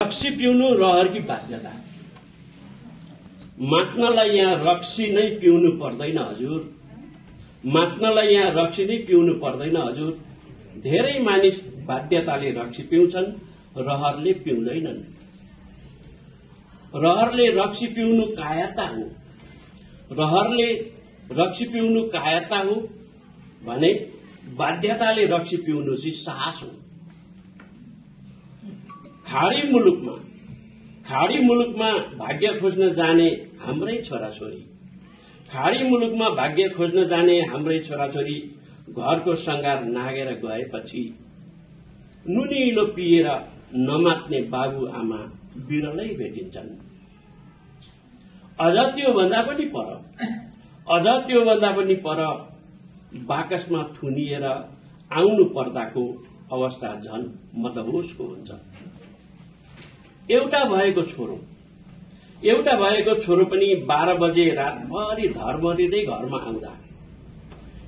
रक्सी पिउनु रहरकी बाध्यता। मात्नलाई यहाँ रक्सी नै पिउनु पर्दैन हजुर, मात्नलाई यहाँ रक्सी नै पिउनु पर्दैन हजुर। धेरै मानिस बाध्यताले रक्सी पिउँछन्, रहरले पिउँदैनन्। रहरले रक्सी पिउनु कायरता हो, रहरले रक्सी पिउनु कायरता हो भने बाध्यताले रक्सी पिउनु चाहिँ साहस हो। खाडी मुलुकमा भाग्य खोज्न जाने हाम्रै छोराछोरी, खाडी मुलुकमा भाग्य खोज्न जाने हाम्रै छोराछोरी घरको संगार नागेर गएपछि नुनिलो पिएर नमात्ने बाबु आमा बिरलै भेटिन्छन्। अझ त्योभन्दा पनि पर बाकसमा थुनिएर आउनु पर्दाको अवस्था झन मदहोसको हुन्छ। एउटा भएको छोरो पनि 12 बजे रातभरि धर्मरिँदै घरमा आउँदा,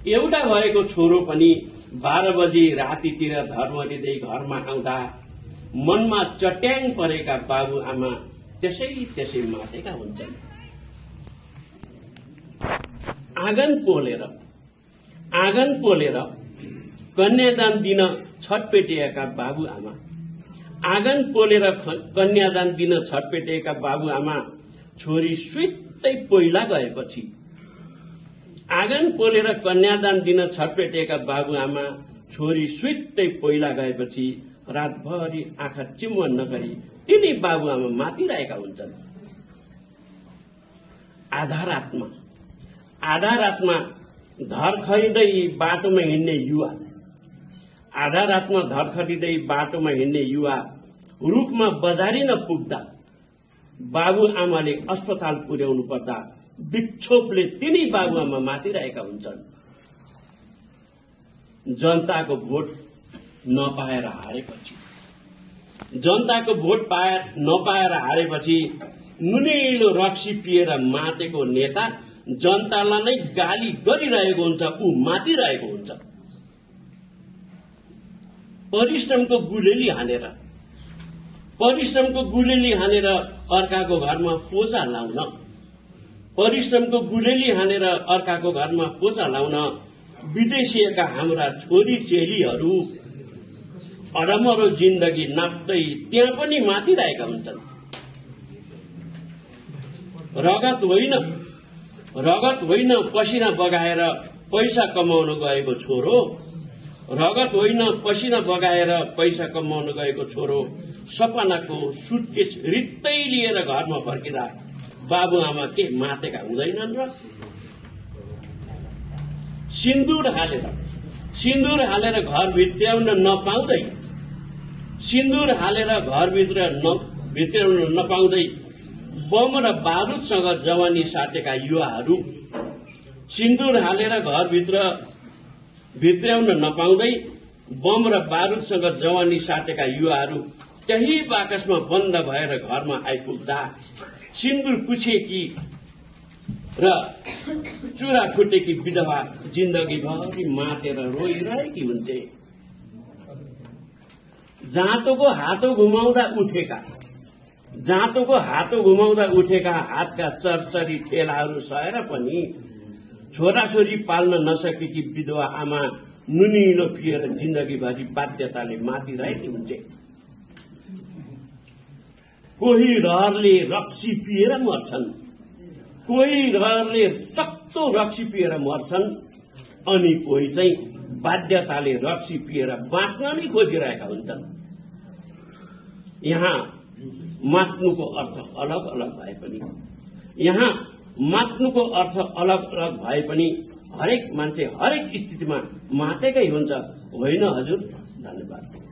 एउटा भएको छोरो पनि 12 बजे रातितिर धर्मरिँदै घरमा आउँदा मनमा चट्याङ परेका बाबु आमा त्यसै मातेका हुन्छन्। आँगन पोलेर कन्यादान दिन छटपेटिएका बाबु आमा, आँगन पोलेर कन्यादान दिन छटपेटिएका बाबु आमा छोरी सुत्तै पहिला गएपछि, आँगन पोलेर कन्यादान दिन छटपेटिएका बाबु आमा छोरी सुत्तै पहिला गएपछि रातभरि आँखा चिम्म नगरी तिनी बाबु आमा मातिरहेका हुन्छन्। आधा रातमा धर खरिँदै बाटोमा हिँड्ने युवा रुखमा बजारिन पुग्दा बाबु आमाले अस्पताल पुर्याउनु पर्दा विक्षोभले तिनी बाबु आमा मातिरहेका हुन्छन्। जनताको भोट नपाएर हारेपछि नुनिलो रक्सी पिएर मातेको नेता जनतालाई नै गाली गरिरहेको हुन्छ, ऊ मातिरहेको हुन्छ। परिश्रमको गुलेली हानेर अर्काको घरमा पोचा लाउन विदेशिएका हाम्रा छोरी चेलीहरू अडमरो जिन्दगी नाप्दै त्यहाँ पनि मातिरहेका हुन्छन्। रगत होइन पसिना बगाएर पैसा कमाउन गएको छोरो सपनाको सुटकेस रित्तै लिएर घरमा फर्किँदा बाबु आमा के मातेका हुँदैनन् र? सिन्दूर हालेर घर भित्राउन नपाउँदै बम र बारुदसँग जवानी साटेका युवाहरू, सिन्दूर हालेर घर भित्राउन नपाउँदै बम र बारुदसँग जवानी साटेका युवाहरू त्यही बाकसमा बन्द भएर घरमा आइपुग्दा सिन्दूर पुछेकी र चुरा फुटेकी विधवा जिन्दगीभरि मातेर रोइरहेकी हुन्छे। जाँतोको हातो घुमाउँदा उठेका हातका चरचरी ठेलाहरू सहेर पनि छोराछोरी पाल्न नसकेकी विधवा आमा नुनिलो पिएर जिन्दगीभरि बाध्यताले मातिरहेकी हुन्छे। कोही रहरले रक्सी पिएर मर्छन्, कोही रहरले सक्तो रक्सी पिएर मर्छन्, अनि कोही चाहिँ बाध्यताले रक्सी पिएर बाँच्न नै खोजिरहेका हुन्छन्। यहाँ मात्नुको अर्थ अलग अलग भए पनि हरेक मान्छे हरेक स्थितिमा मातेकै हुन्छ, होइन हजुर? धन्यवाद।